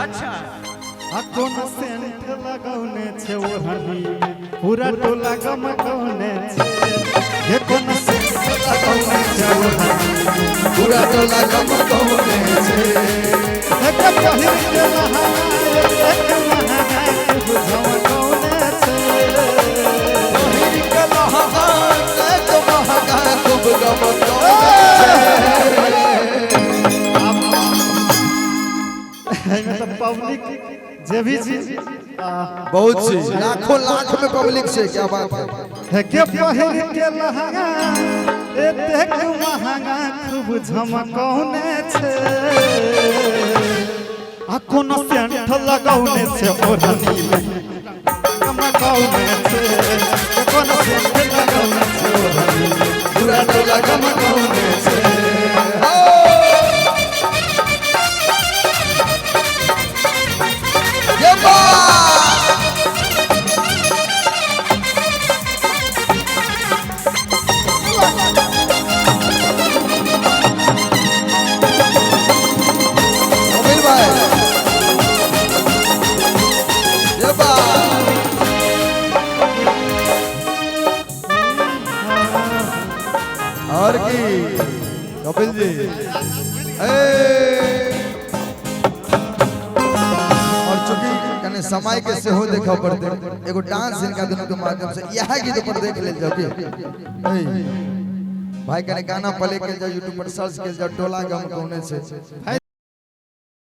अच्छा कोन सेंट लगौने छे ओढ़नी पूरा टोला गमकौने छे हे कोन सेंट लगौने छे ओढ़नी पूरा टोला गमकौने छे हे के पहिर के लहाए एक महंगा खूब झमकौने छे पहिर के लहाए एक महंगा खूब गमकौने छे तो पब्लिक जे भी चीज बहुत सी लाखों लाख में पब्लिक से क्या बात है के पहिर के लहंगा एतेक महंगा खूब झमकौने छे आ कोन सेंट लगौने छे ओढ़नी गमकौने छे कोन सेंट लगौने छे ओढ़नी पूरा टोला गमकौने छे और की कपिल जी और चूंकि कने समय के से हो देखा पड़ते एगो डांस इनका दोनों के माध्यम से यह गीत पर देख ले जाओ भाई कने गाना प्ले के जाओ YouTube पर सर्च के जाओ टोला गमकौने छे।